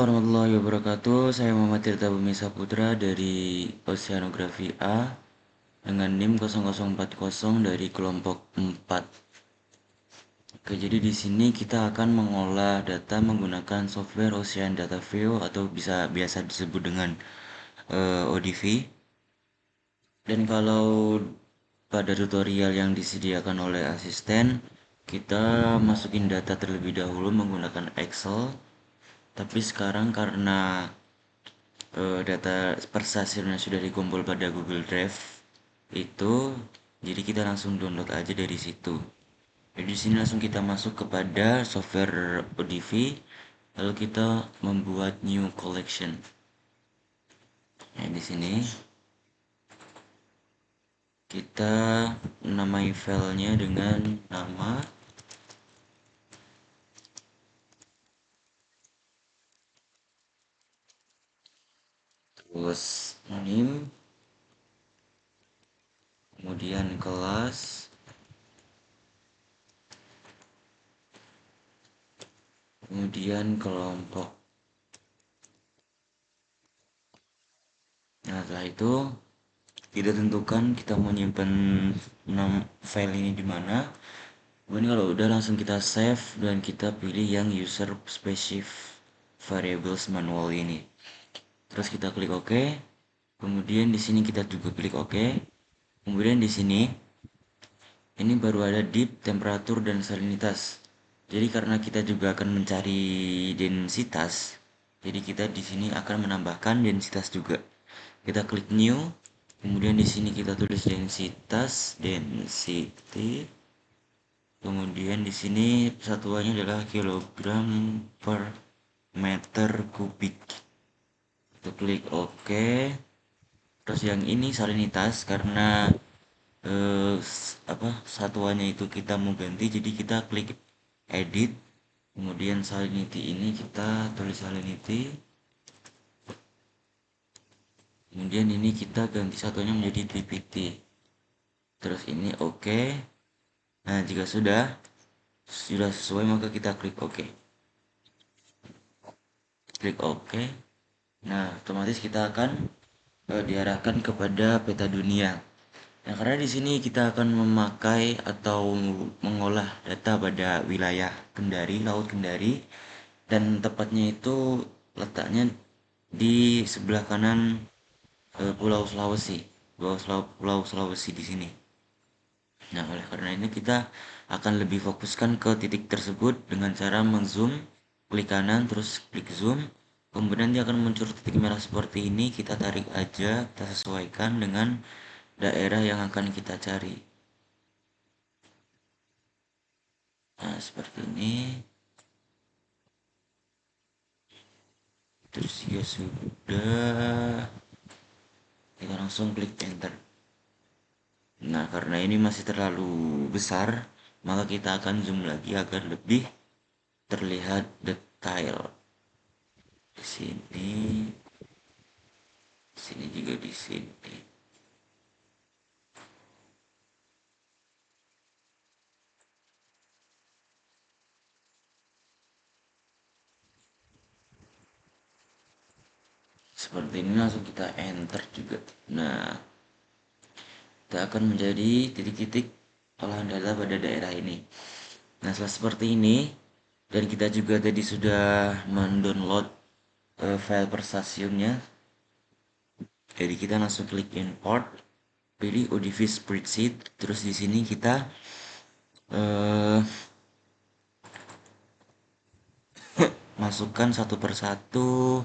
Warahmatullahi wabarakatuh. Saya Muhammad Tirta Bumi Saputra dari Oceanografi A dengan NIM 0040 dari kelompok 4. Oke, jadi di sini kita akan mengolah data menggunakan software Ocean Data View atau biasa disebut dengan ODV. Dan kalau pada tutorial yang disediakan oleh asisten, kita masukin data terlebih dahulu menggunakan Excel. Tapi sekarang karena data per stasiunnya sudah dikumpul pada Google Drive itu, jadi kita langsung download aja dari situ. Jadi di sini langsung kita masuk kepada software ODV, lalu kita membuat new collection. Nah, di sini kita namai filenya dengan nama terus name, kemudian kelas, kemudian kelompok. Nah, setelah itu kita tentukan kita mau nyimpen file ini di mana. Kemudian kalau udah langsung kita save dan kita pilih yang user specific variables manual ini. Terus kita klik OK. Kemudian di sini kita juga klik OK. Kemudian di sini ini baru ada dip, temperatur dan salinitas. Jadi karena kita juga akan mencari densitas, jadi kita di sini akan menambahkan densitas juga. Kita klik new, kemudian di sini kita tulis densitas, density. Kemudian di sini satuannya adalah kilogram per meter kubik. Kita klik OK. Terus yang ini salinitas karena satuannya itu kita mau ganti, jadi kita klik edit. Kemudian salinity ini kita tulis salinity. Kemudian ini kita ganti satunya menjadi dpt. Terus ini OK. Nah, jika sudah sesuai maka kita klik OK. Klik OK. Nah, otomatis kita akan diarahkan kepada peta dunia. Nah, karena di sini kita akan memakai atau mengolah data pada wilayah Kendari, Laut Kendari, dan tepatnya itu letaknya di sebelah kanan Pulau Sulawesi, Pulau Sulawesi di sini. Nah, oleh karena ini kita akan lebih fokuskan ke titik tersebut dengan cara mengzoom, klik kanan terus klik zoom. Kemudian dia akan muncul titik merah seperti ini, kita tarik aja, kita sesuaikan dengan daerah yang akan kita cari. Nah, seperti ini. Terus ya sudah, kita langsung klik enter. Nah, karena ini masih terlalu besar, maka kita akan zoom lagi agar lebih terlihat detail. Di sini juga di sini. Seperti ini langsung kita enter juga. Nah, kita akan menjadi titik-titik olahan data pada daerah ini. Nah, setelah seperti ini, dan kita juga tadi sudah mendownload file per stasiunnya. Jadi kita langsung klik import, pilih ODV spreadsheet, terus di sini kita masukkan satu persatu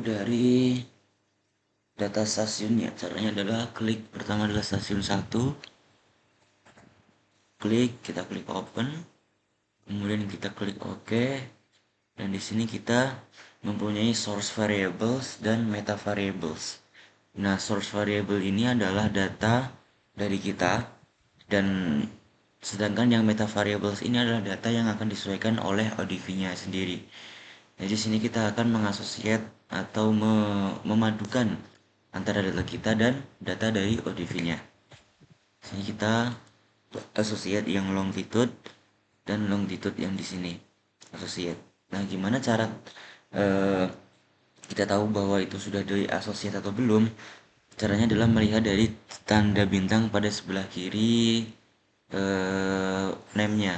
dari data stasiunnya. Caranya adalah klik pertama adalah stasiun 1, kita klik open, kemudian kita klik OK, dan di sini kita mempunyai source variables dan meta variables. Nah, source variable ini adalah data dari kita, dan sedangkan yang meta variables ini adalah data yang akan disesuaikan oleh ODV-nya sendiri. Jadi di sini kita akan mengasosiat atau memadukan antara data kita dan data dari ODV-nya. Sini kita associate yang longitude dan longitude yang di sini associate. Nah, gimana cara eh, kita tahu bahwa itu sudah dari associate atau belum? Caranya adalah melihat dari tanda bintang pada sebelah kiri name-nya.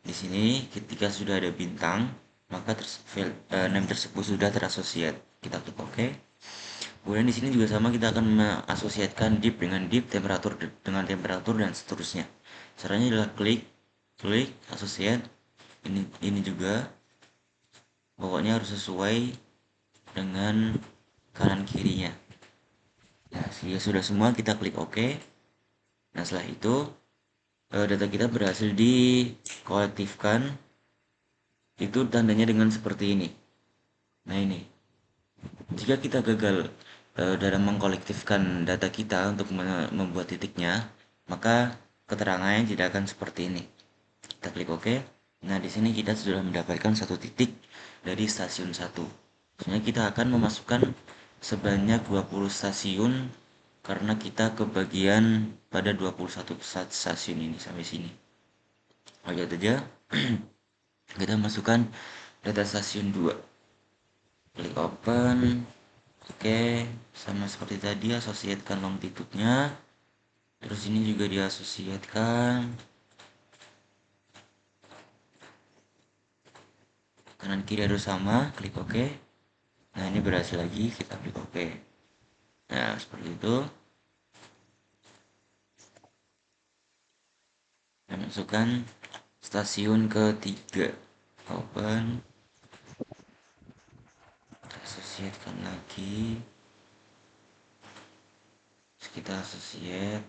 Di sini ketika sudah ada bintang, maka name tersebut sudah terasosiat. Kita klik OK. Kemudian di sini juga sama, kita akan mengasosiatkan deep dengan deep, temperatur dengan temperatur, dan seterusnya. Caranya adalah klik, klik, associate. Ini juga pokoknya harus sesuai dengan kanan kirinya. Nah, jika sudah semua, kita klik OK. Nah, setelah itu data kita berhasil dikolektifkan. Itu tandanya dengan seperti ini. Nah, ini jika kita gagal dalam mengkolektifkan data kita untuk membuat titiknya, maka keterangannya tidak akan seperti ini. Kita klik OK. Nah, di sini kita sudah mendapatkan satu titik dari stasiun 1. Sebenarnya kita akan memasukkan sebanyak 20 stasiun karena kita kebagian pada 21 stasiun ini sampai sini. Oke saja, kita masukkan data stasiun 2. Klik open. Oke, sama seperti tadi, asosiatkan longitude-nya. Terus ini juga diasosiatkan. Kanan kiri harus sama, klik OK. Nah, ini berhasil lagi, kita klik OK. Nah, seperti itu. Kita masukkan stasiun ketiga. Open. Asosiatkan lagi. Terus kita associate.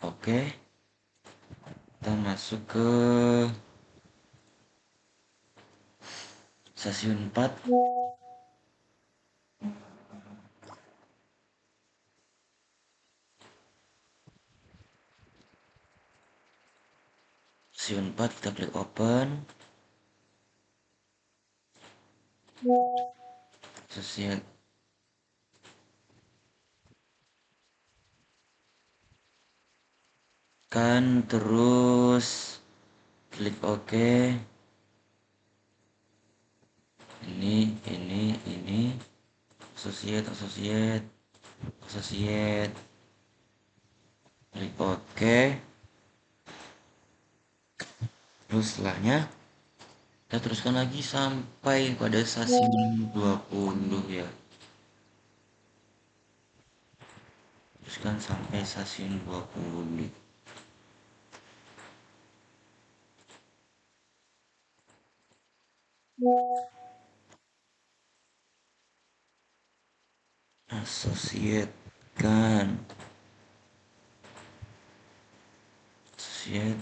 Oke. Kita masuk ke stasiun 4. Stasiun 4, kita klik open. Associate. Kan terus klik OK. Ini associate, klik OK. Terus setelahnya kita teruskan lagi sampai pada stasiun 20 ya. Teruskan sampai stasiun 20. Asosiatkan. Associate,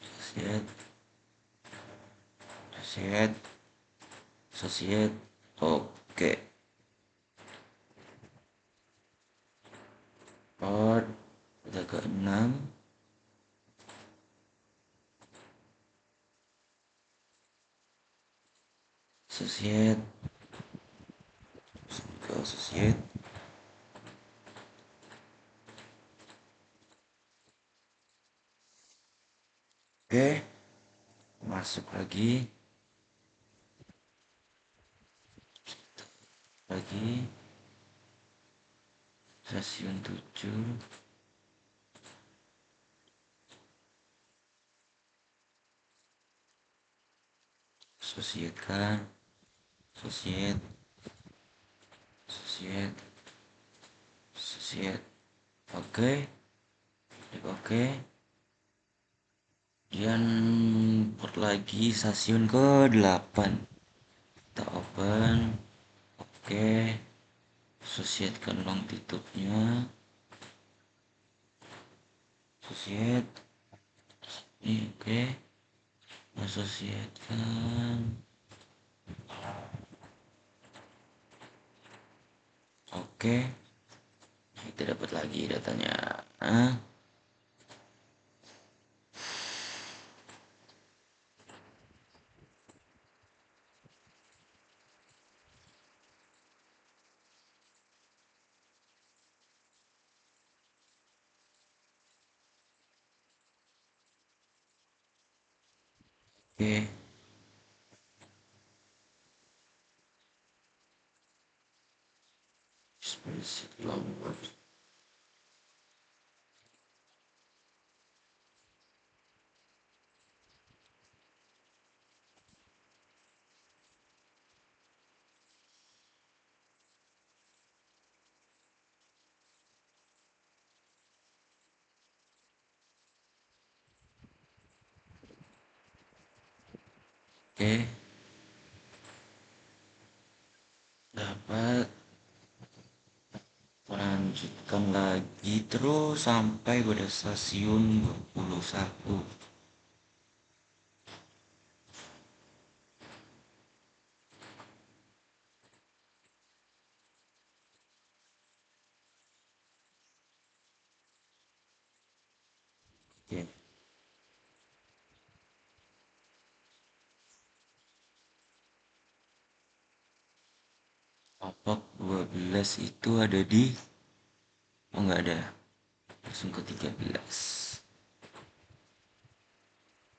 associate, associate, associate. Oke. Part kita ke 6. Associate, ke associate. Oke, masuk lagi, stasiun 7. Associate-kan, associate, associate, associate. Oke, klik oke. Kemudian port lagi stasiun ke-8. Kita open. Oke, associate-kan longitude-nya. Associate. Ini oke. Associate-kan. Oke, kita dapat lagi datanya. Oke, spreadsheet kelompok. Oke, dapat melanjutkan lagi terus sampai pada stasiun 21. Oke, kelompok 12 itu ada di, oh nggak ada, langsung ke 13.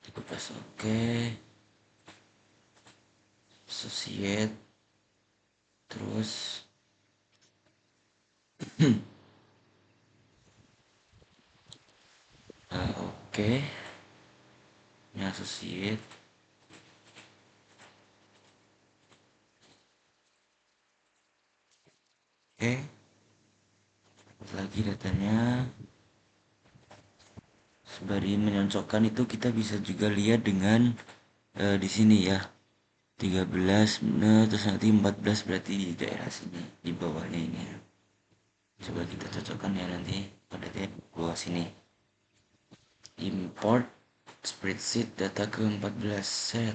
13, oke. Associate, terus oke, ini associate. Oke, lagi datanya. Sembari menyocokkan itu kita bisa juga lihat dengan di sini ya. 13, nah, terus nanti 14 berarti di daerah sini, di bawahnya ini ya. Coba kita cocokkan ya nanti pada tab bawah sini. Import spreadsheet data ke 14 set.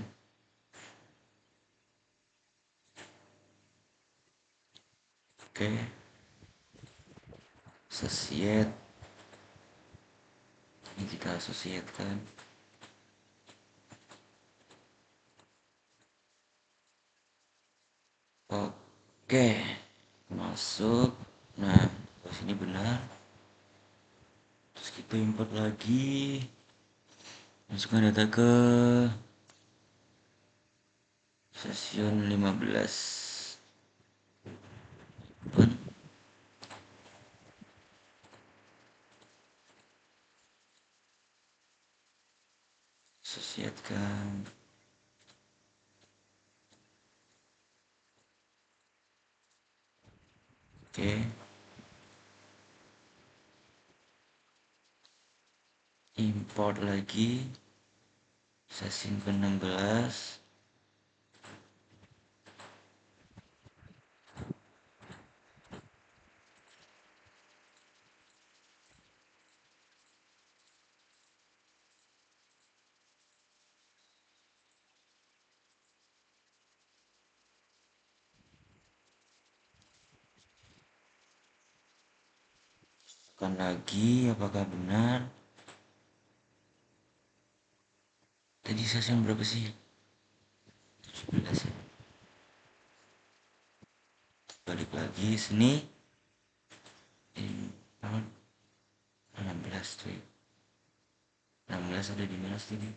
Oke, associate. Ini kita associate kan. Oke, masuk. Nah, sini benar. Terus kita import lagi. Masukkan data ke stasiun 15. Pun associate-kan. Oke, import lagi stasiun ke-16. Tekan lagi apakah benar. Tadi stasiun berapa sih? 17 ya. Balik lagi sini. Import 16 tuh. 16 ada di mana sini?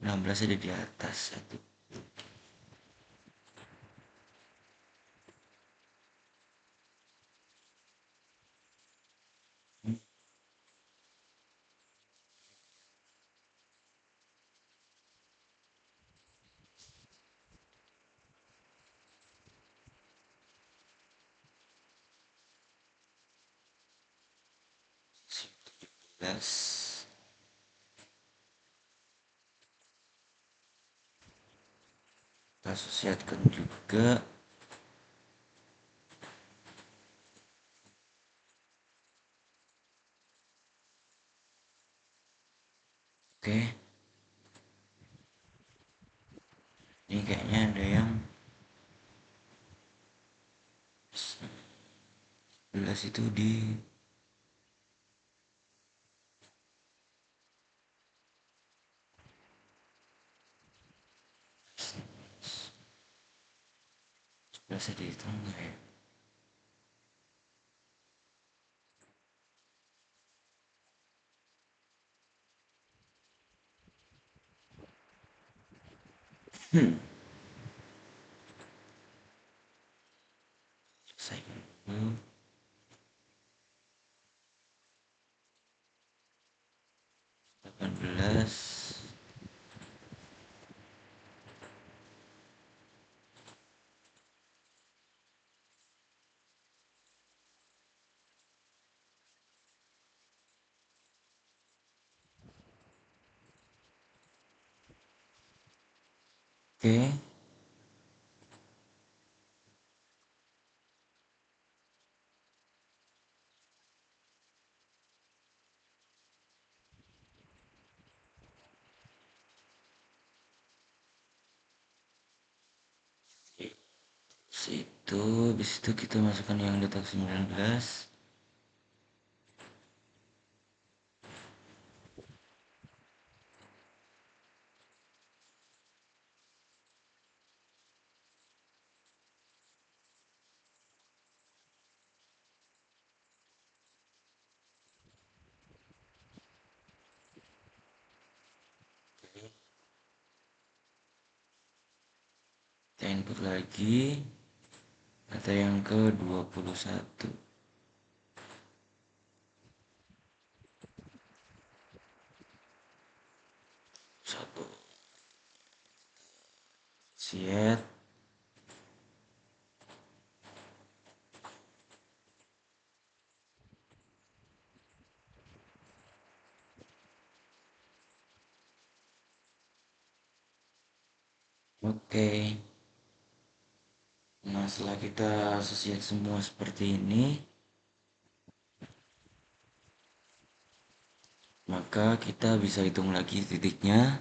16 ada di atas satu. 17. Kita asosiatkan juga. Oke, ini kayaknya ada yang 11 itu di 11 ada di tengah ya. Hmm. Selesai dulu. 18. Oke. Situ, habis itu kita masukkan yang letak 19. Kita input lagi data yang ke 21. Satu. Set. Oke. Nah, setelah kita set semua seperti ini, maka kita bisa hitung lagi titiknya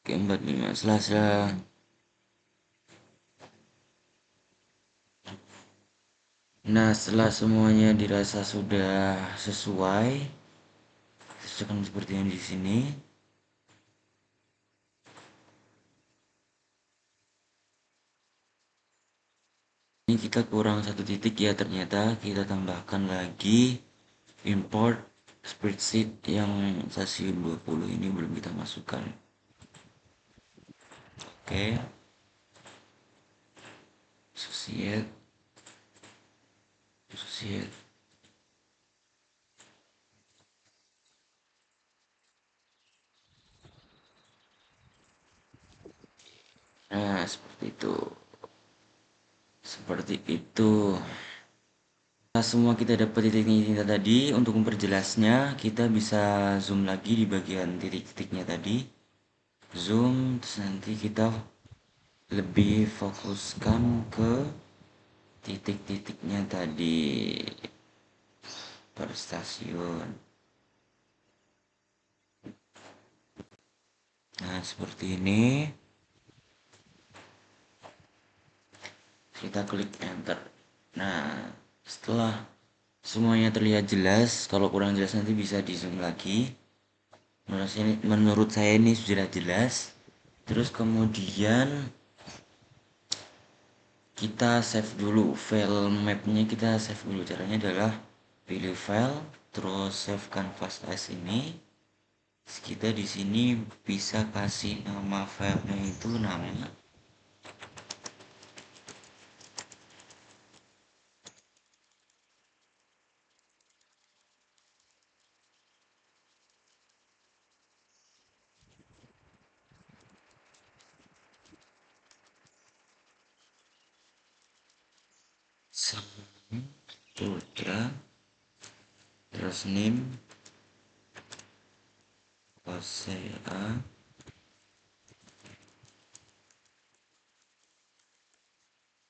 ke 45 Selasa. Nah, setelah semuanya dirasa sudah sesuai, sesuaikan seperti yang di sini. Ini kita kurang satu titik ya, ternyata kita tambahkan lagi import spreadsheet yang stasiun 20 ini belum kita masukkan. Oke. Associate. Associate. Nah, seperti itu. Seperti itu. Nah, semua kita dapat titik-titiknya tadi. Untuk memperjelasnya, kita bisa zoom lagi di bagian titik-titiknya tadi. Zoom, terus nanti kita lebih fokuskan ke titik-titiknya tadi per stasiun. Nah, seperti ini. Kita klik enter. Nah, setelah semuanya terlihat jelas, kalau kurang jelas nanti bisa di zoom lagi. Menurut saya ini sudah jelas. Terus kemudian kita save dulu file mapnya, kita save dulu. Caranya adalah pilih file, terus save canvas as ini. Terus kita di sini bisa kasih nama filenya itu nama Putra, terus name OCA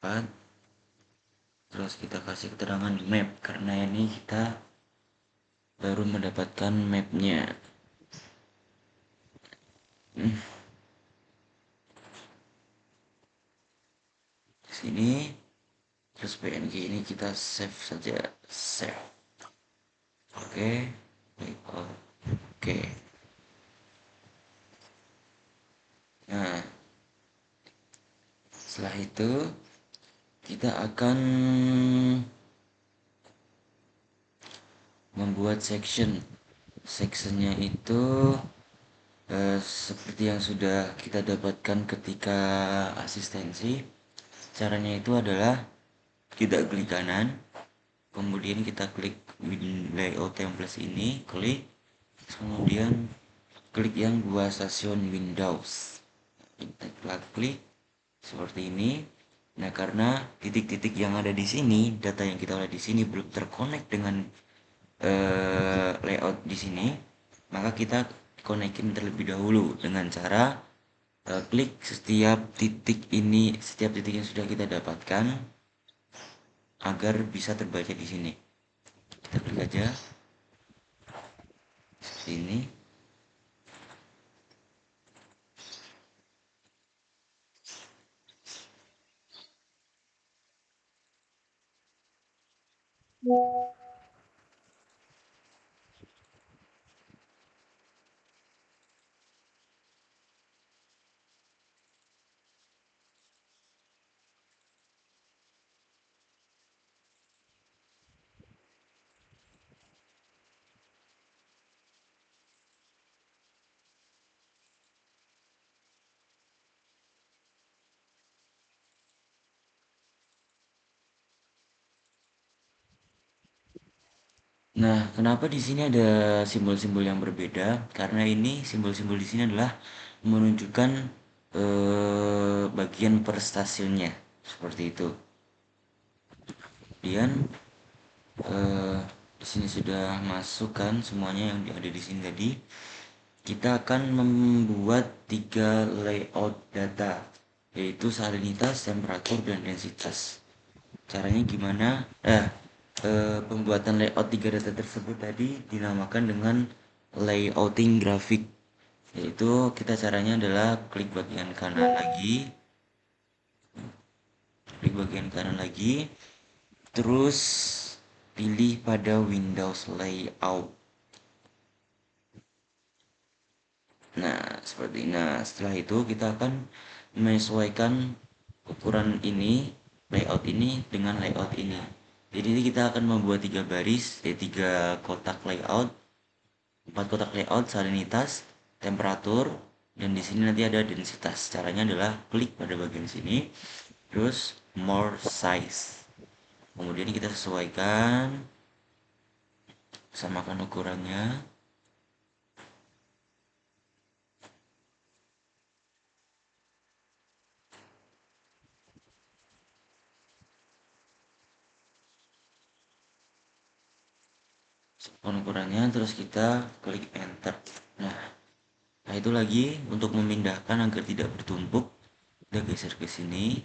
4, terus kita kasih keterangan map karena ini kita baru mendapatkan mapnya. Sini, terus PNG ini kita save saja, save. Oke, oke. Nah, setelah itu kita akan membuat sectionnya itu Seperti yang sudah kita dapatkan ketika asistensi, caranya itu adalah kita klik kanan, kemudian kita klik layout template ini, klik, kemudian klik yang dua stasiun Windows. Kita klik seperti ini. Nah, karena titik-titik yang ada di sini, data yang kita lihat di sini belum terkonek dengan layout di sini, maka kita konekin terlebih dahulu dengan cara klik setiap titik ini, setiap titik yang sudah kita dapatkan agar bisa terbaca di sini. Kita klik aja seperti ini. Nah, kenapa di sini ada simbol-simbol yang berbeda? Karena ini simbol-simbol di sini adalah menunjukkan bagian per stasiunnya, seperti itu. Kemudian di sini sudah masuk kan semuanya yang ada di sini tadi. Kita akan membuat tiga layout data, yaitu salinitas, temperatur, dan densitas. Caranya gimana? Pembuatan layout tiga data tersebut tadi dinamakan dengan layouting grafik. Yaitu kita caranya adalah klik bagian kanan lagi, terus pilih pada Windows Layout. Nah, seperti ini. Nah, setelah itu kita akan menyesuaikan ukuran ini, layout ini dengan layout ini. Jadi ini kita akan membuat tiga baris, tiga kotak layout, empat kotak layout, salinitas, temperatur, dan di sini nanti ada densitas. Caranya adalah klik pada bagian sini, terus more size. Kemudian kita sesuaikan, samakan ukurannya. Ukurannya terus kita klik enter. Nah, itu lagi untuk memindahkan agar tidak bertumpuk, kita geser ke sini,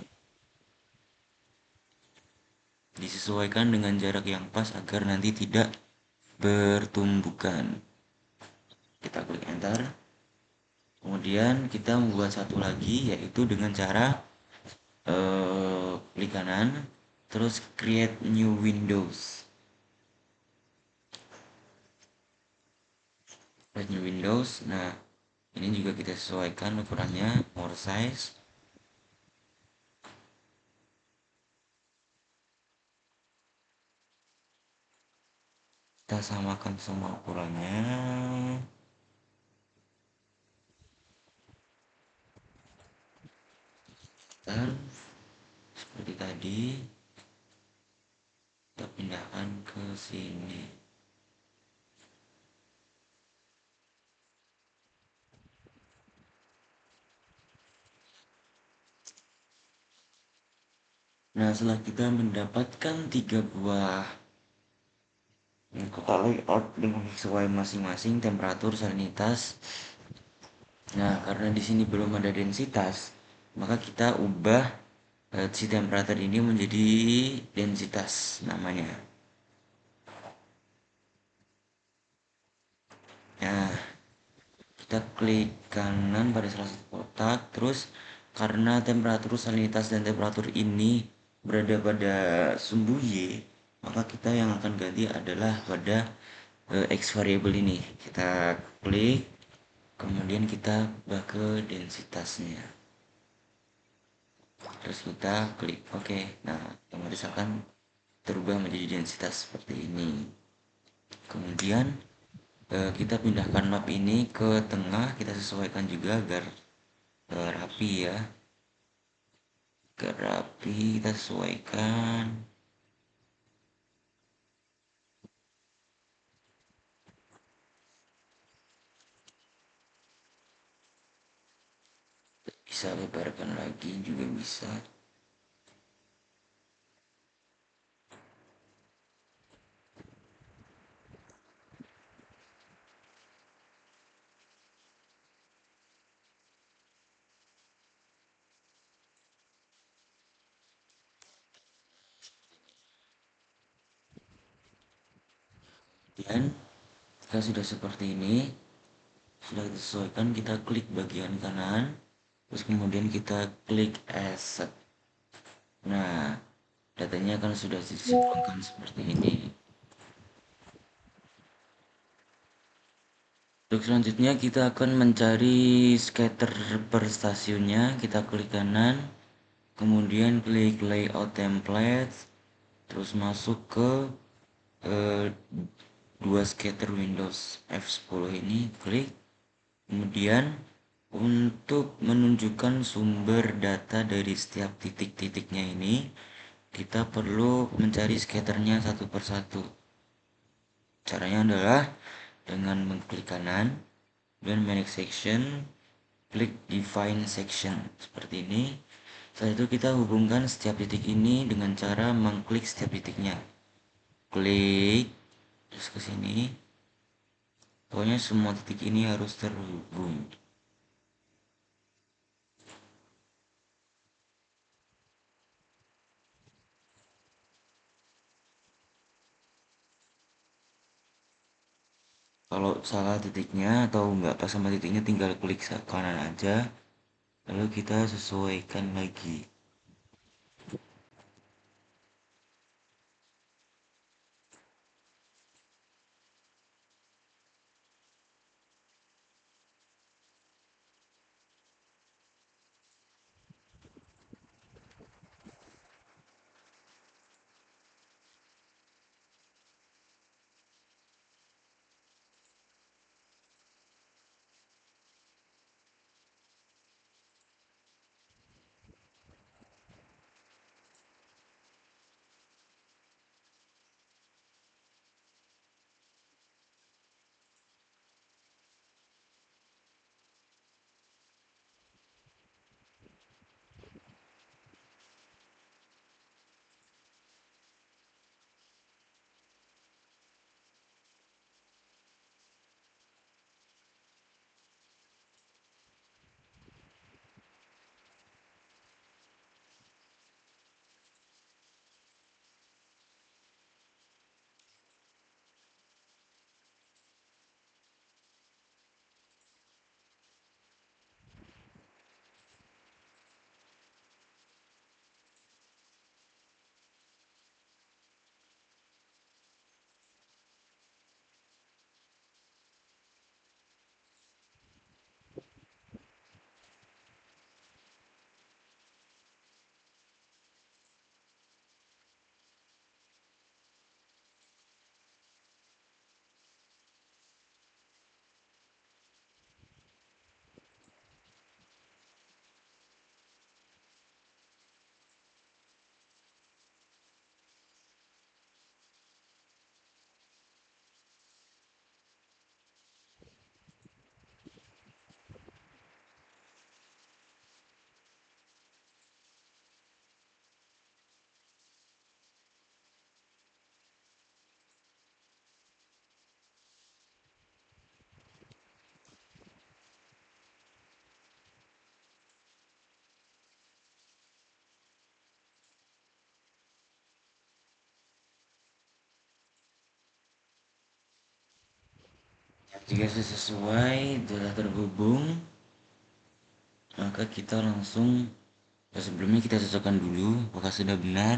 disesuaikan dengan jarak yang pas agar nanti tidak bertumbukan. Kita klik enter. Kemudian kita membuat satu lagi, yaitu dengan cara klik kanan, terus create new windows. Create new windows. Nah, ini juga kita sesuaikan ukurannya, more size. Kita samakan semua ukurannya. Dan seperti tadi, kita pindahkan ke sini. Nah, setelah kita mendapatkan tiga buah kotak layout dengan sesuai masing-masing temperatur, salinitas. Nah, karena di sini belum ada densitas, maka kita ubah si temperatur ini menjadi densitas namanya. Nah, kita klik kanan pada salah satu kotak, terus karena temperatur, salinitas, dan temperatur ini berada pada sumbu Y, maka kita yang akan ganti adalah pada X variable ini. Kita klik, kemudian kita ubah ke densitasnya, terus kita klik OK. Nah, otomatis akan terubah menjadi densitas seperti ini. Kemudian kita pindahkan map ini ke tengah, kita sesuaikan juga agar rapi ya, agar rapi kita sesuaikan. Bisa lebarkan lagi juga bisa. Dan jika sudah seperti ini, sudah kita sesuaikan, kita klik bagian kanan, terus kemudian kita klik asset. Nah, datanya kan sudah disimpulkan seperti ini. Untuk selanjutnya kita akan mencari scatter per stasiunnya. Kita klik kanan, kemudian klik layout template, terus masuk ke eh, dua scatter Windows F10 ini, klik. Kemudian untuk menunjukkan sumber data dari setiap titik-titiknya ini, kita perlu mencari scatternya satu persatu. Caranya adalah dengan mengklik kanan dan manage section, klik define section seperti ini. Setelah itu kita hubungkan setiap titik ini dengan cara mengklik setiap titiknya. Klik terus ke sini. Pokoknya semua titik ini harus terhubung. Kalau salah titiknya atau nggak pas sama titiknya, tinggal klik kanan aja, lalu kita sesuaikan lagi. Jika sudah sesuai, sudah terhubung, maka kita langsung, sebelumnya kita cocokkan dulu apakah sudah benar.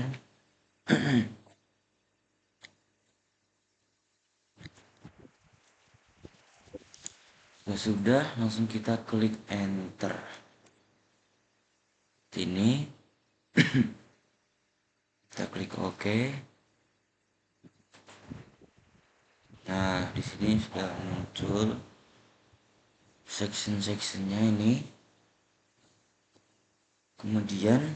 Kalau sudah, langsung kita klik enter. Sini kita klik OK. Nah, di sini sudah muncul section-sectionnya ini. Kemudian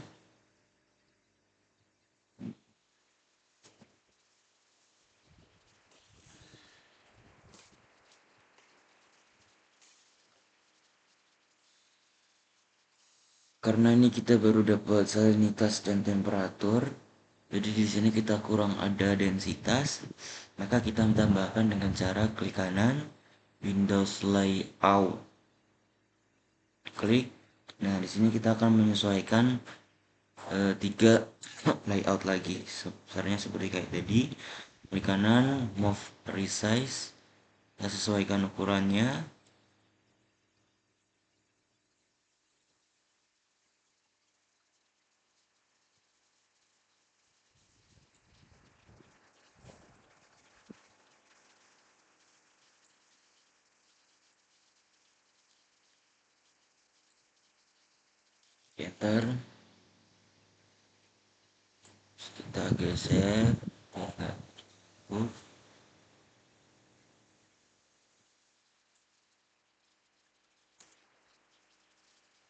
karena ini kita baru dapat salinitas dan temperatur, jadi di sini kita kurang ada densitas, maka kita tambahkan dengan cara klik kanan, Windows Layout, klik. Nah, di sini kita akan menyesuaikan 3 layout lagi, sebenarnya seperti kayak tadi. Klik kanan, Move Resize, kita sesuaikan ukurannya. Enter, kita geser, kita move.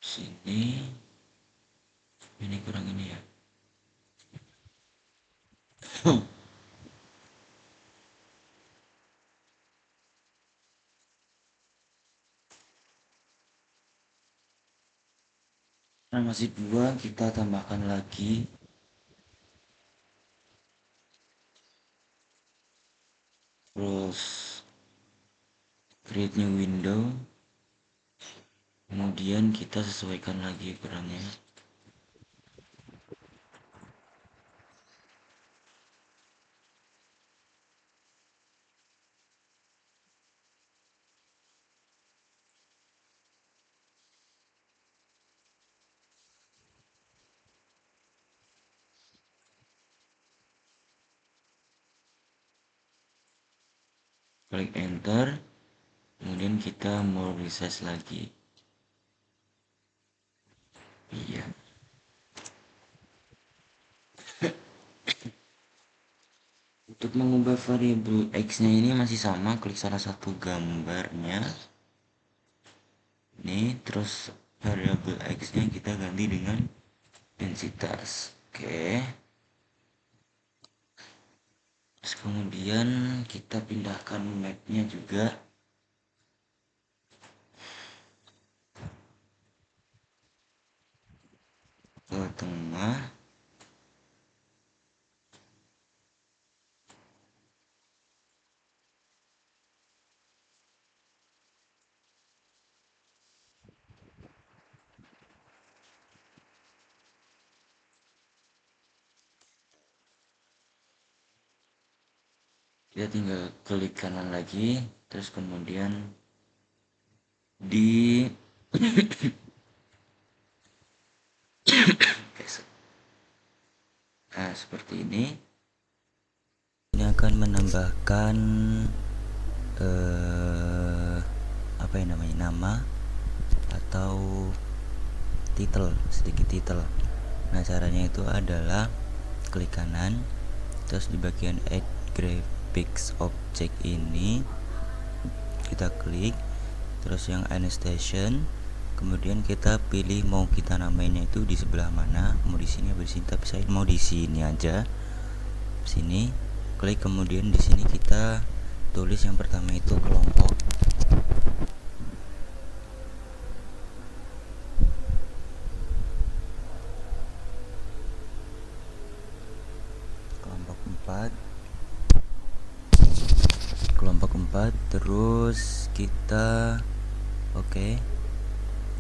Sini, ini kurang ini ya. Nah, masih 2, kita tambahkan lagi. Terus create new window. Kemudian kita sesuaikan lagi ukurannya. Klik enter. Kemudian kita mau resize lagi. Iya. Untuk mengubah variabel X-nya ini masih sama, klik salah satu gambarnya. Ini terus variabel X-nya kita ganti dengan densitas. Oke. Terus kemudian kita pindahkan map-nya juga. Ke tengah. Kita tinggal klik kanan lagi, terus kemudian di nah, seperti ini. Ini akan menambahkan apa yang namanya, nama atau title, sedikit title. Nah, caranya itu adalah klik kanan, terus di bagian add graphics object ini kita klik, terus yang annotation, kemudian kita pilih mau kita namainnya itu di sebelah mana, mau di sini atau di sini, tapi saya mau di sini aja. Sini klik, kemudian di sini kita tulis yang pertama itu kelompok. Kelompok 4, terus kita oke.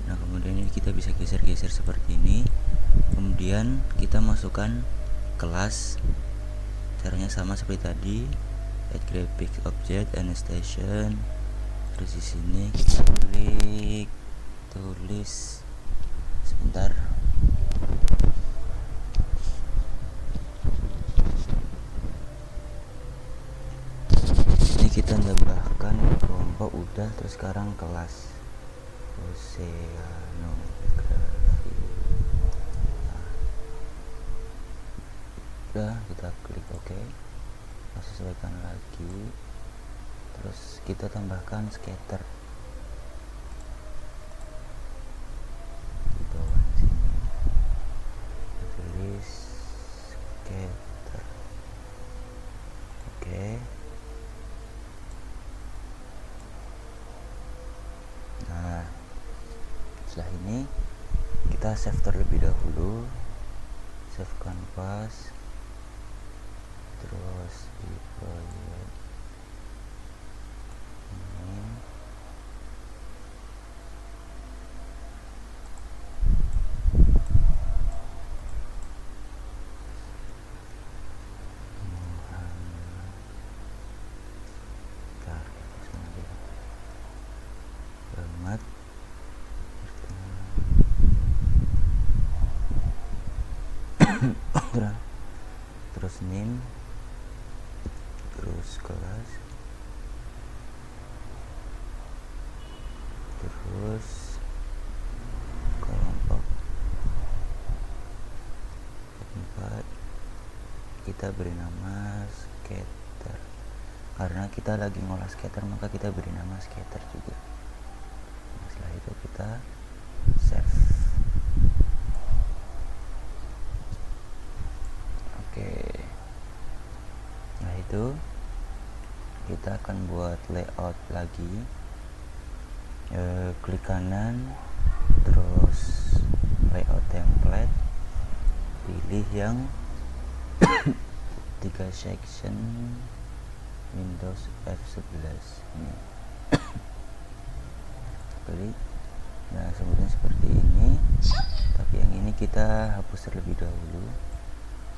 Nah, kemudian ini kita bisa geser-geser seperti ini. Kemudian kita masukkan kelas, caranya sama seperti tadi, add graphics object annotation. Terus di sini kita klik tulis, sebentar. Ini kita tambahkan kelompok udah, terus sekarang kelas oceanografi. Udah, kita klik oke. Kita sesuaikan lagi. terus kita tambahkan scatter di bawah sini, tulis scatter. Oke. Nah, setelah ini kita save terlebih dahulu, save canvas, terus di proyek ini banget. Terus name, terus kelas, terus kelompok 4, kita beri nama scatter. Karena kita lagi ngolah scatter, maka kita beri nama scatter juga. Nah, setelah itu kita save. Oke. Nah, itu kita akan buat layout lagi. Klik kanan, terus layout template, pilih yang 3 section Windows F11 ini. Klik. Nah, sebenarnya seperti ini, tapi yang ini kita hapus terlebih dahulu.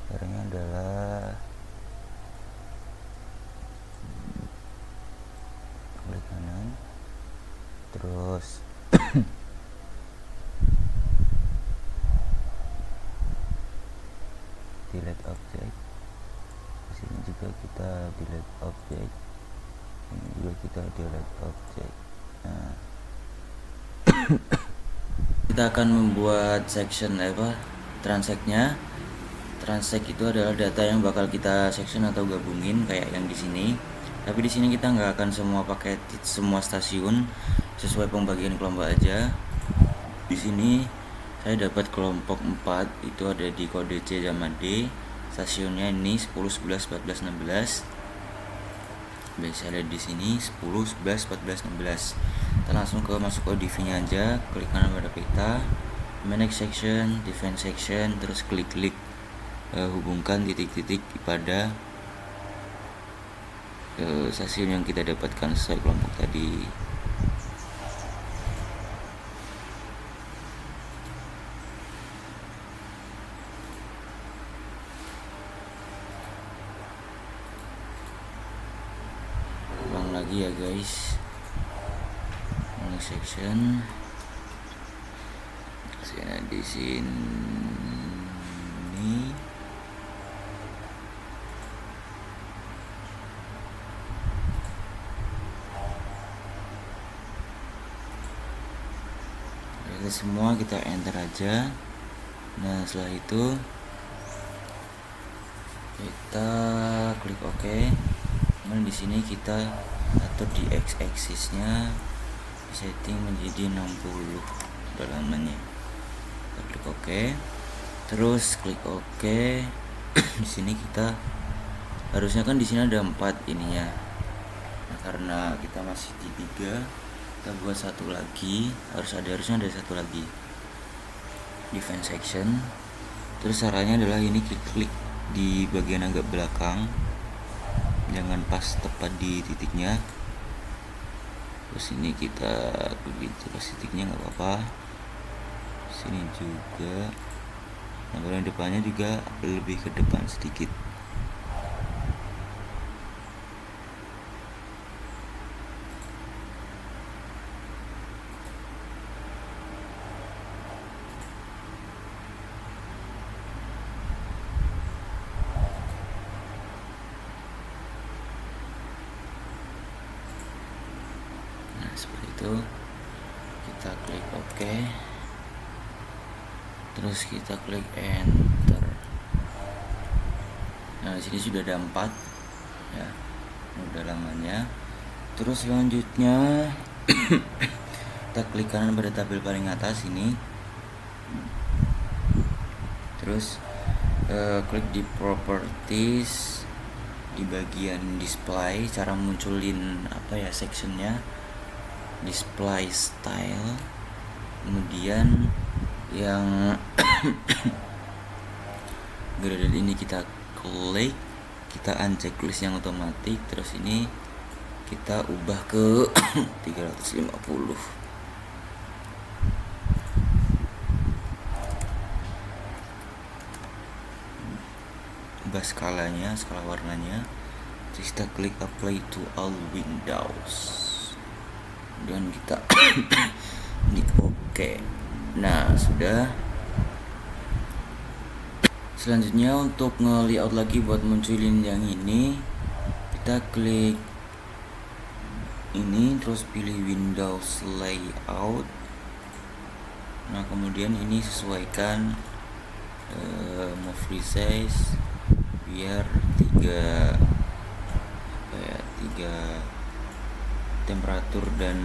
Caranya adalah klik kanan, terus delete object. Di sini juga kita delete object, ini juga kita delete object. Nah, kita akan membuat section transact-nya. Transact itu adalah data yang bakal kita section atau gabungin kayak yang di sini. Tapi di sini kita nggak akan semua pakai semua stasiun, sesuai pembagian kelompok aja. Di sini saya dapat kelompok 4, itu ada di kode C sama D. Stasiunnya ini 10, 11, 14, 16. Bisa lihat di sini 10, 11, 14, 16. Kita langsung masuk ke div-nya aja, klik kanan pada peta, manage section, define section, terus klik hubungkan titik-titik pada stasiun yang kita dapatkan sesuai kelompok tadi. Ulang lagi ya guys, manage section, di sini semua kita enter aja. Nah, setelah itu kita klik OK. Kemudian di sini kita atur di x-axisnya, setting menjadi 60 kedalamannya. Kita klik OK, terus klik OK. Di sini kita harusnya kan di sini ada 4 ininya. Nah, karena kita masih di 3, kita buat satu lagi, harusnya ada satu lagi, define section. Terus caranya adalah ini klik di bagian agak belakang, jangan pas tepat di titiknya. Terus ini kita begitu pas titiknya nggak apa-apa. Sini juga, nah bagian depannya juga lebih ke depan sedikit. Seperti itu, kita klik OK, terus kita klik enter. Nah, di sini sudah ada 4 ya, udah lamanya. Terus selanjutnya kita klik kanan pada tabel paling atas ini, terus klik di properties di bagian display. Cara munculin sectionnya, display style, kemudian yang graded ini kita klik, kita uncheck list yang otomatis, terus ini kita ubah ke 350. Ubah skalanya, skala warnanya, terus kita klik apply to all windows, dan kita klik OK. Nah, sudah. Selanjutnya untuk nge-layout lagi buat munculin yang ini, kita klik ini, terus pilih Windows Layout. Nah, kemudian ini sesuaikan move resize biar 3 temperatur dan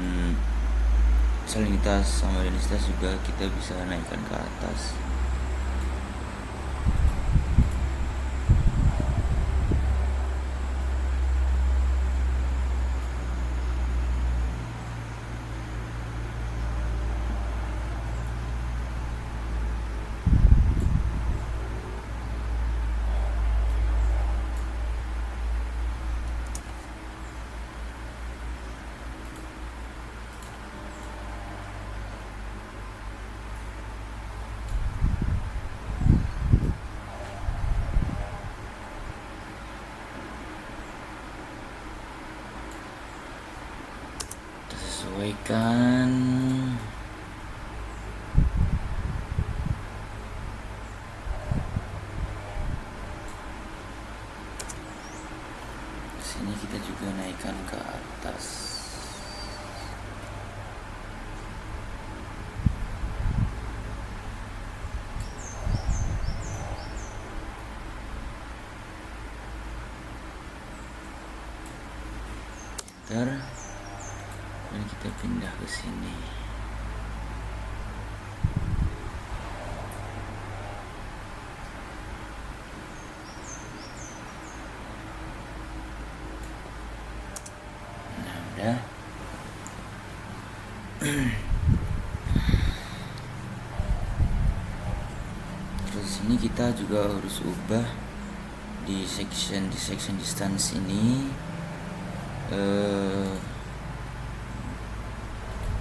salinitas sama densitas juga kita bisa naikkan ke atas. Sesuaikan. Sini kita juga naikkan ke atas. Dan kita pindah ke sini. Nah, udah. Terus ini kita juga harus ubah di section distance ini.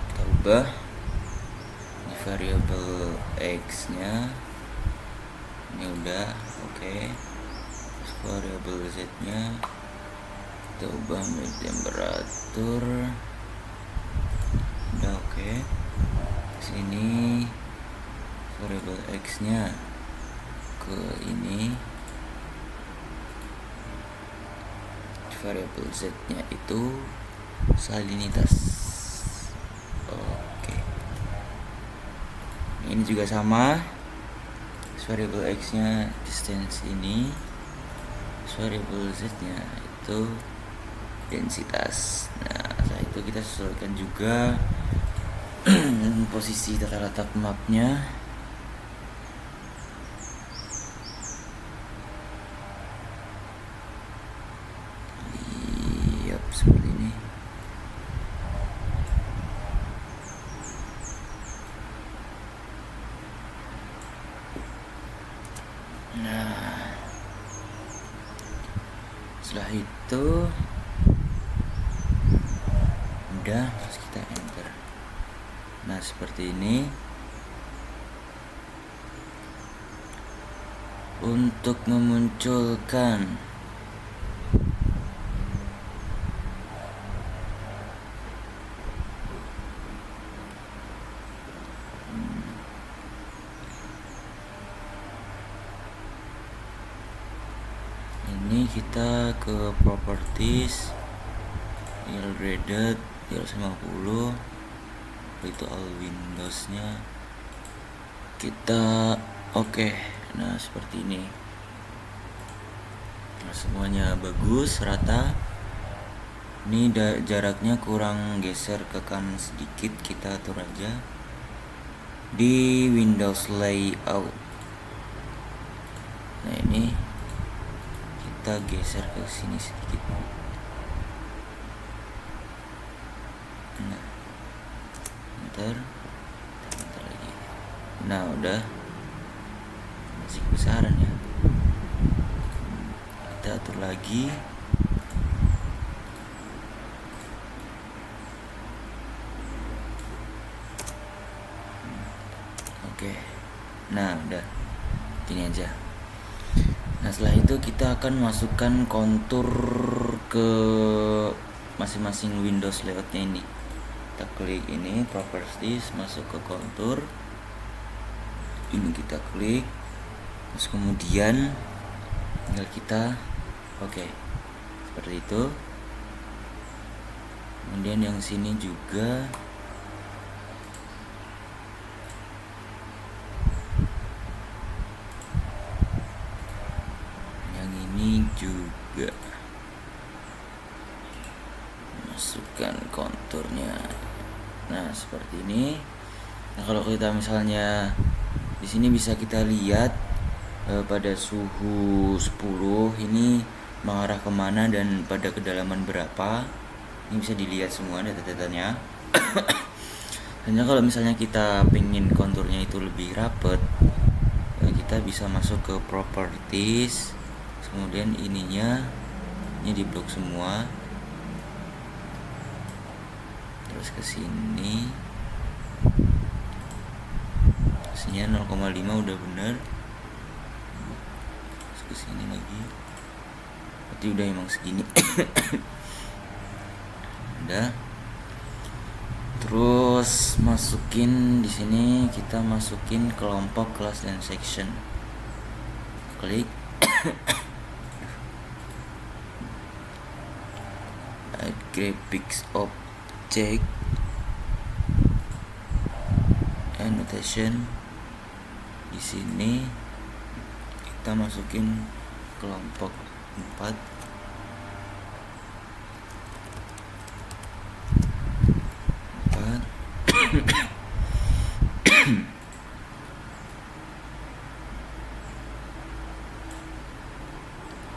Kita ubah di variable x nya ini udah oke. Terus variable z nya kita ubah menjadi temperatur, udah oke. Sini variable x nya ke ini, variable z nya itu salinitas. Oke, ini juga sama. Variable x nya distance ini, variable z nya itu densitas. Nah, setelah itu kita sesuaikan juga posisi tata letak mapnya. Seperti ini. Nah, setelah itu udah, terus kita enter. Nah, seperti ini. Untuk memunculkan ini, kita ke properties, graded 350, itu all windowsnya kita oke. Nah, seperti ini. Nah, semuanya bagus, rata. Ini jaraknya kurang geser ke kanan sedikit, kita atur aja di Windows Layout. Nah ini kita geser ke sini sedikit. Nah, bentar lagi. Nah udah, masih besaran ya. Kita atur lagi. Oke. Nah udah, gini aja. Nah setelah itu kita akan masukkan kontur ke masing-masing Windows layoutnya ini. Kita klik ini properties, masuk ke kontur ini, kita klik, terus kemudian tinggal kita oke, seperti itu. Kemudian yang sini juga juga masukkan konturnya. Nah seperti ini. Nah kalau kita misalnya di sini bisa kita lihat pada suhu 10 ini mengarah kemana dan pada kedalaman berapa. Ini bisa dilihat semua data-datanya. Hanya kalau misalnya kita pengen konturnya itu lebih rapet, kita bisa masuk ke properties, kemudian ini di blok semua, terus ke sini 0,5 udah bener, terus ke sini lagi, berarti udah emang segini. Udah, terus masukin di sini, kita masukin kelompok, kelas, dan section. Klik. Add graphics object annotation. Di sini kita masukin kelompok 4.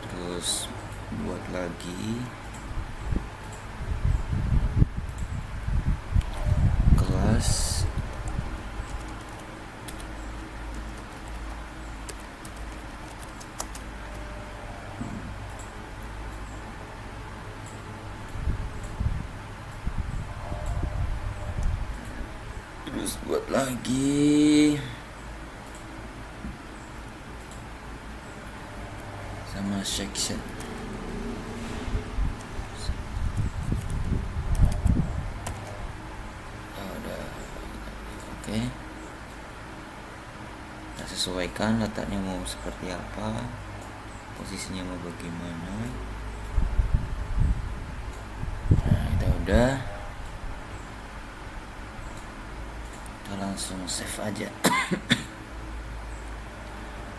Terus buat lagi kelas, terus buat lagi sama section. Udah, oke. Kita sesuaikan letaknya mau seperti apa, posisinya mau bagaimana. Nah kita udah, kita langsung save aja.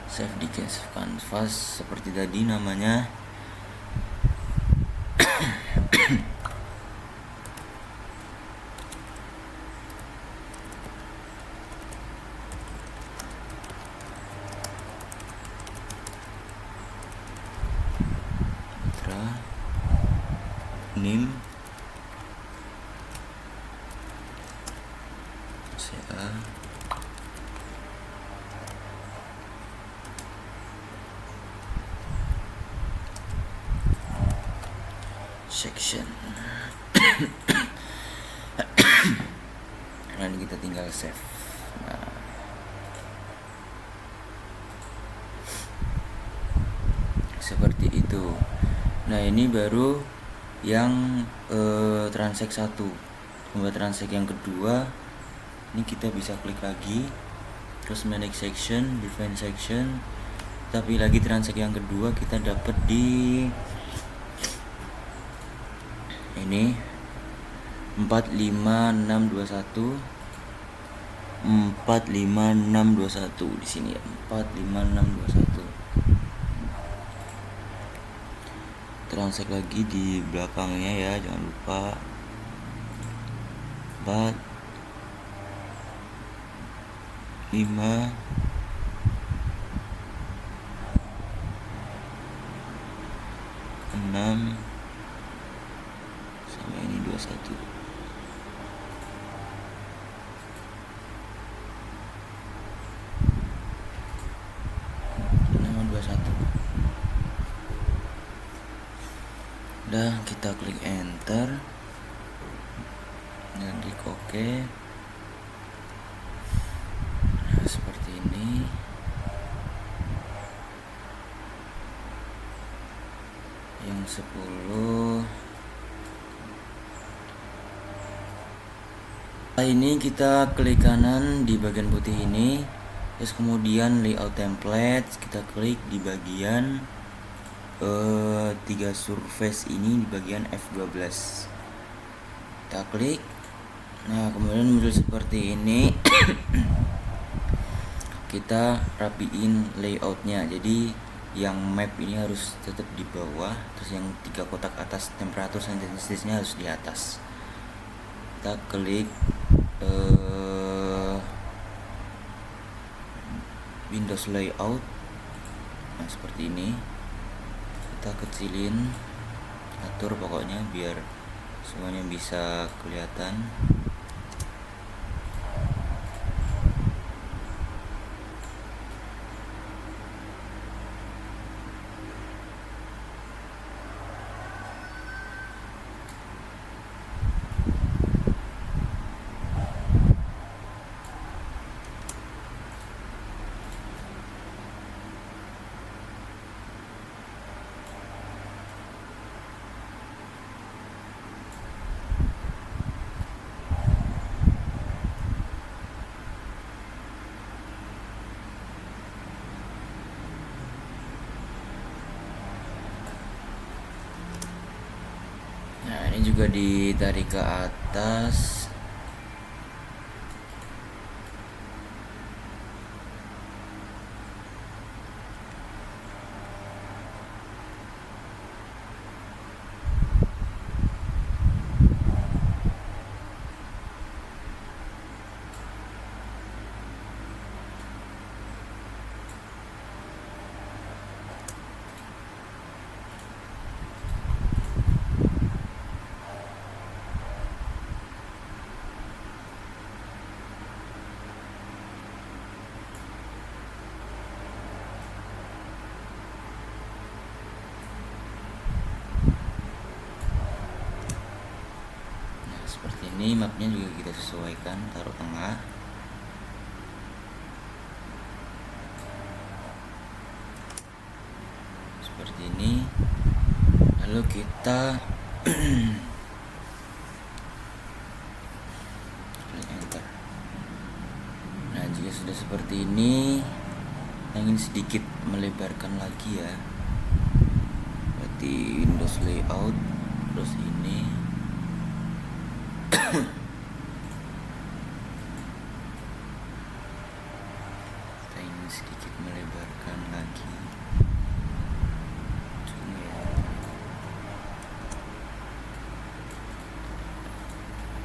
Save di canvas seperti tadi namanya. Name CA section. Nanti kita tinggal save. Nah, seperti itu. Nah ini baru yang transek 1. Membuat transek yang kedua, ini kita bisa klik lagi, terus manage section, define section. Tapi lagi transek yang kedua kita dapat di ini 45621 di sini ya, 45621. Kita translate lagi di belakangnya ya, jangan lupa. 4 5 6 sama ini 21. Udah, kita klik enter dan klik OK. Nah, seperti ini. Yang 10. Setelah ini kita klik kanan di bagian putih ini, terus kemudian layout template, kita klik di bagian 3 surface ini di bagian F12. Kita klik. Nah, kemudian muncul seperti ini. Kita rapiin layoutnya. Jadi yang map ini harus tetap di bawah, terus yang 3 kotak atas temperatur sensitivity-nya harus di atas. Kita klik Windows layout. Nah, seperti ini. Kita kecilin, atur pokoknya biar semuanya bisa kelihatan. Nah, ini juga ditarik ke atas. Seperti ini, mapnya juga kita sesuaikan, taruh tengah. Seperti ini. Lalu kita klik enter. Nah, jika sudah seperti ini, kita ingin sedikit melebarkan lagi ya. Berarti Windows layout, terus ini. Kita ingin sedikit melebarkan lagi. Cuma ya,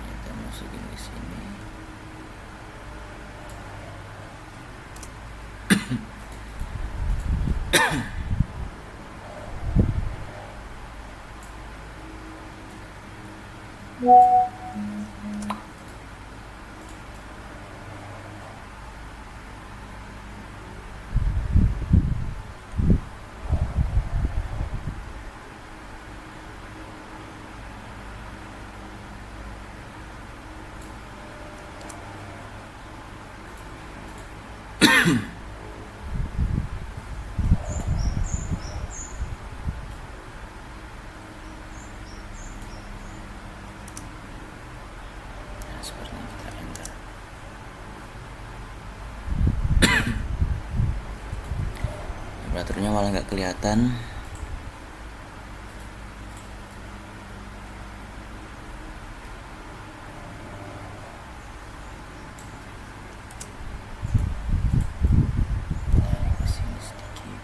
kita masukin ke sini. Seperti ini, kita enter. Temperaturnya malah nggak kelihatan. Kesini sedikit.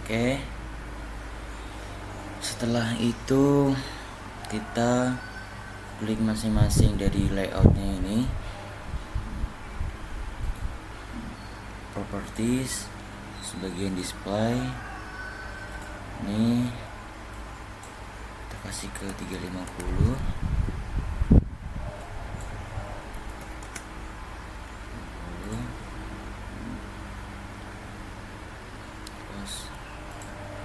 Oke, setelah itu kita klik masing-masing dari layoutnya ini, properties, sebagian display ini kita kasih ke 350, terus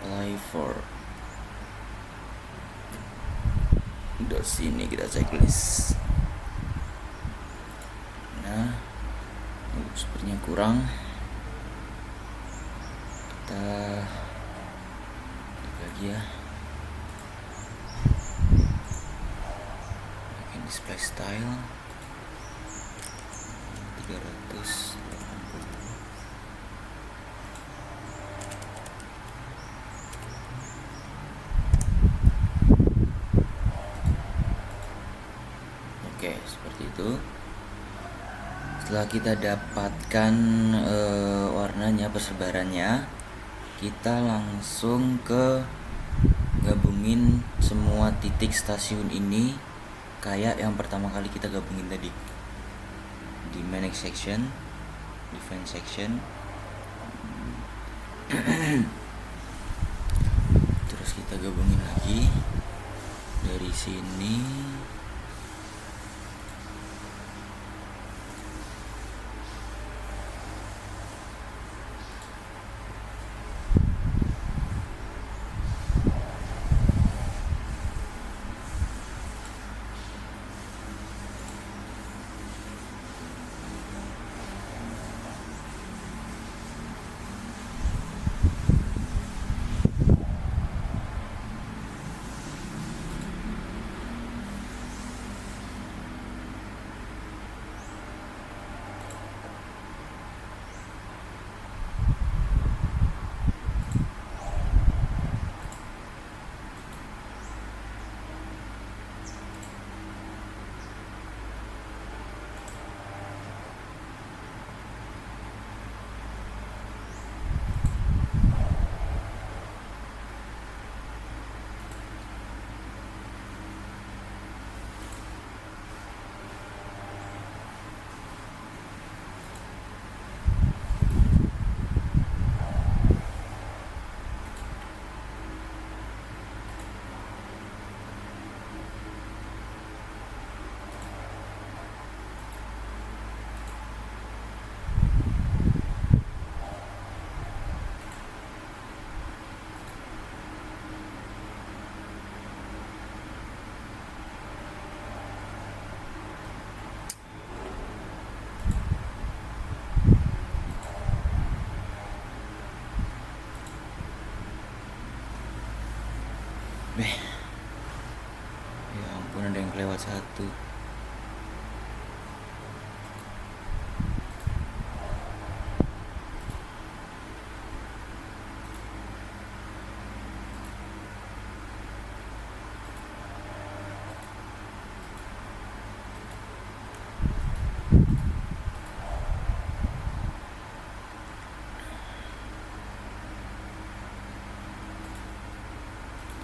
apply for. Udah sini kita checklist. Nah, sepertinya kurang. Kita lagi ya. Bikin display style 380. Oke, seperti itu. Setelah kita dapatkan warnanya, persebarannya, kita langsung ke gabungin semua titik stasiun ini kayak yang pertama kali kita gabungin tadi di manage section, define section. Terus kita gabungin lagi dari sini. Ya ampun, ada yang kelewat satu.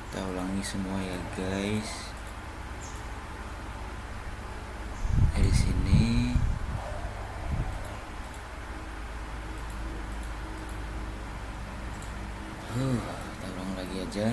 Kita ulangi semua ya guys. Dari sini kita ulang lagi aja.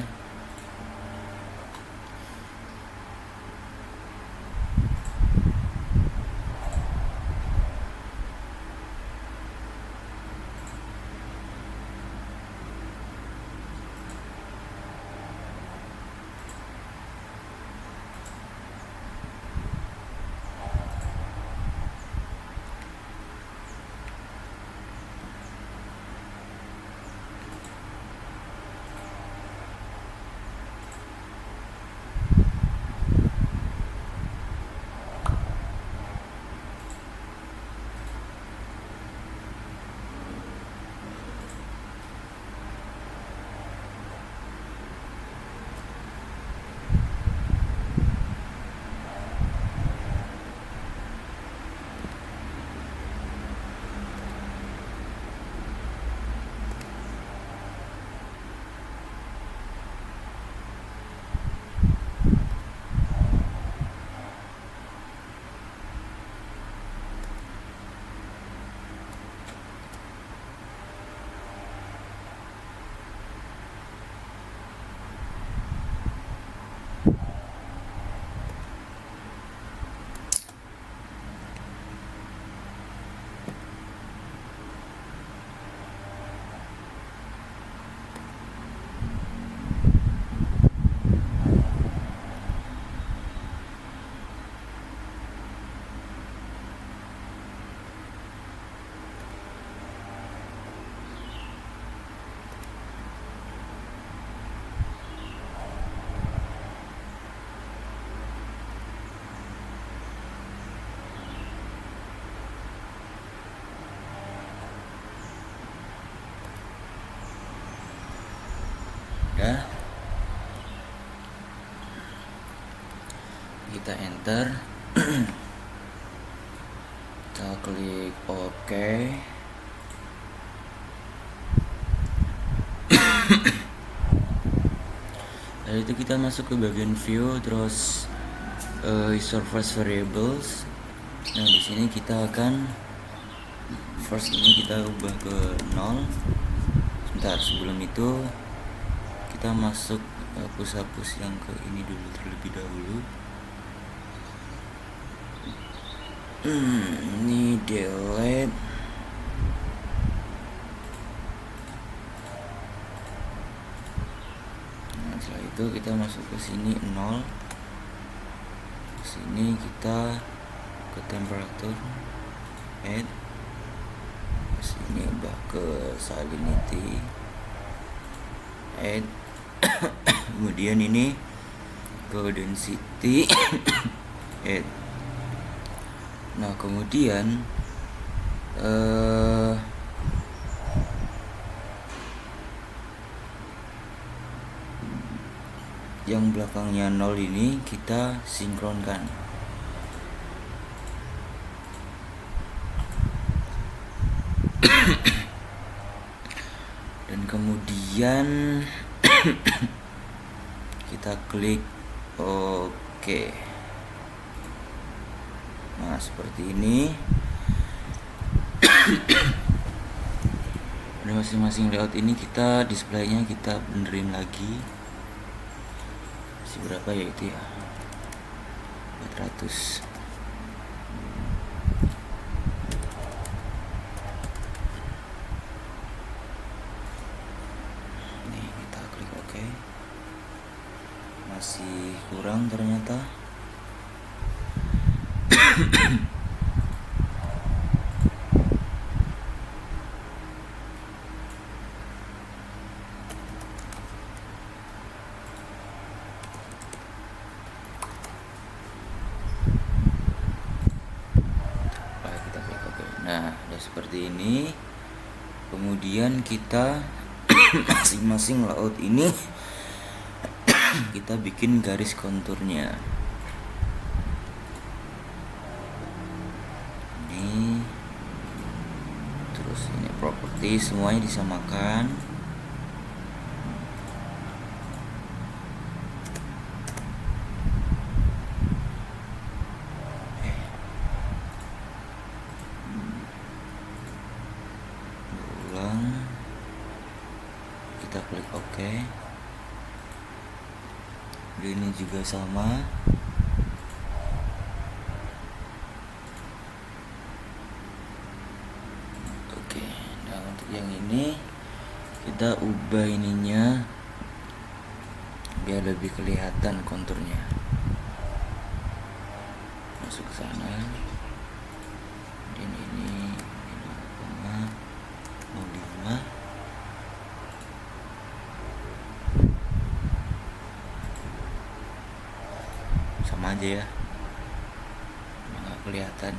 Udah, kita enter. Kita klik OK. Lalu itu kita masuk ke bagian view, terus surface variables. Nah, di sini kita akan first ini kita ubah ke 0. Sebentar, sebelum itu kita masuk hapus yang ke ini dulu terlebih dahulu. Ini delete. Nah, setelah itu kita masuk ke sini 0. Sini kita ke temperature, add. Sini ubah ke salinity, add. Kemudian ini ke density, add. Nah, kemudian yang belakangnya 0 ini kita sinkronkan. Dan kemudian kita klik OK. Nah, seperti ini. Pada masing-masing layout ini kita displaynya kita benerin lagi. Masih berapa ya itu ya? 400. Nih, kita klik OK. Masih kurang ternyata. Kita klik OK. Nah, udah seperti ini. Kemudian kita masing-masing layout ini kita bikin garis konturnya. Ini terus ini properti semuanya disamakan. Ulang, kita klik OK. Ini juga sama. Oke, nah untuk yang ini kita ubah ininya biar lebih kelihatan konturnya. Masuk ke sana. Dan ini 0,05. Sama aja ya, nggak kelihatan.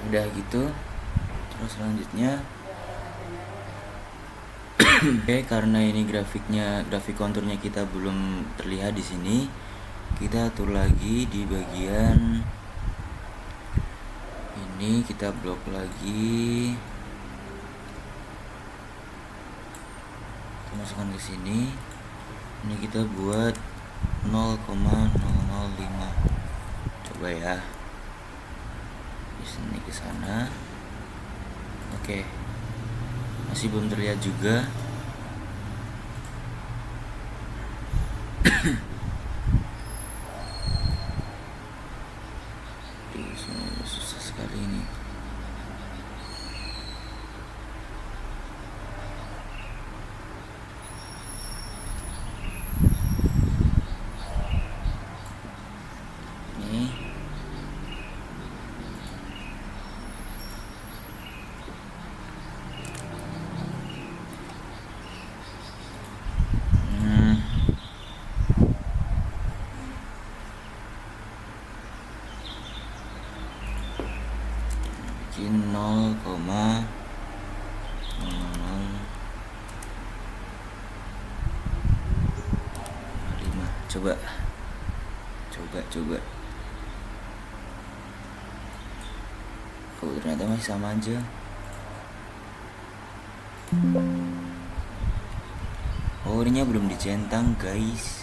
Udah gitu, terus selanjutnya oke, karena ini grafik konturnya kita belum terlihat di sini, kita atur lagi di bagian ini, kita blok lagi. Masukkan ke sini. Ini kita buat 0,005. Coba ya. Di sini ke sana. Oke. Masih belum terlihat juga. Susah sekali ini. 0,005. Coba. Oh, ternyata masih sama aja. Oh, ininya belum dicentang, guys.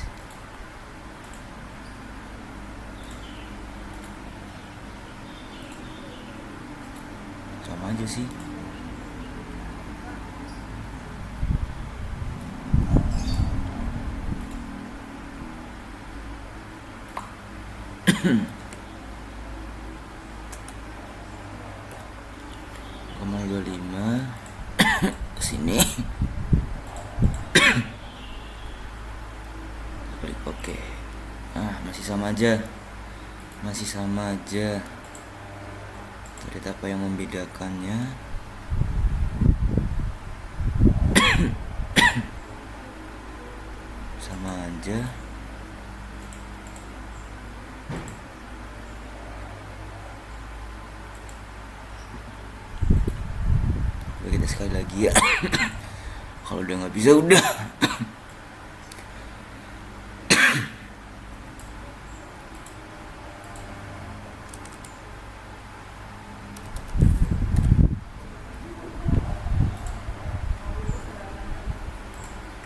Sama aja sih. Koma 25 sini. Klik oke. Masih sama aja. Tidak apa yang membedakannya. Sama aja. Coba kita sekali lagi ya. Kalau udah nggak bisa udah.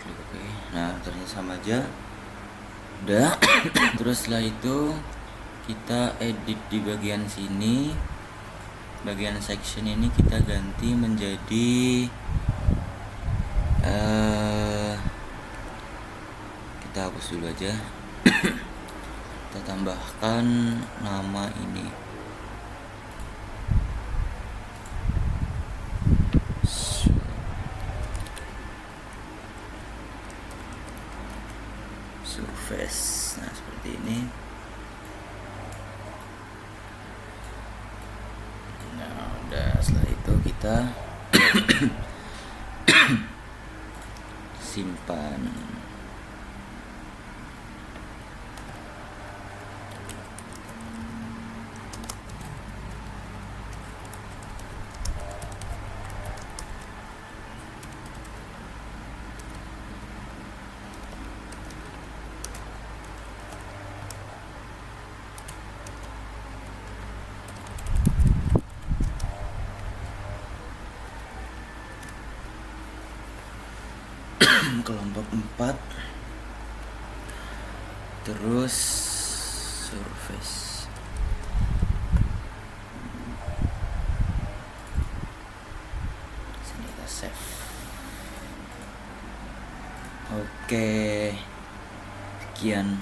Klik oke. Nah, ternyata sama aja. Udah. Terus setelah itu kita edit di bagian sini. Bagian section ini kita ganti menjadi kita hapus dulu aja. Kita tambahkan nama ini. Surface. Nah, seperti ini. Nah, udah, setelah itu kita simpan. Kelompok 4, terus surface. Sini kita save. Oke, sekian.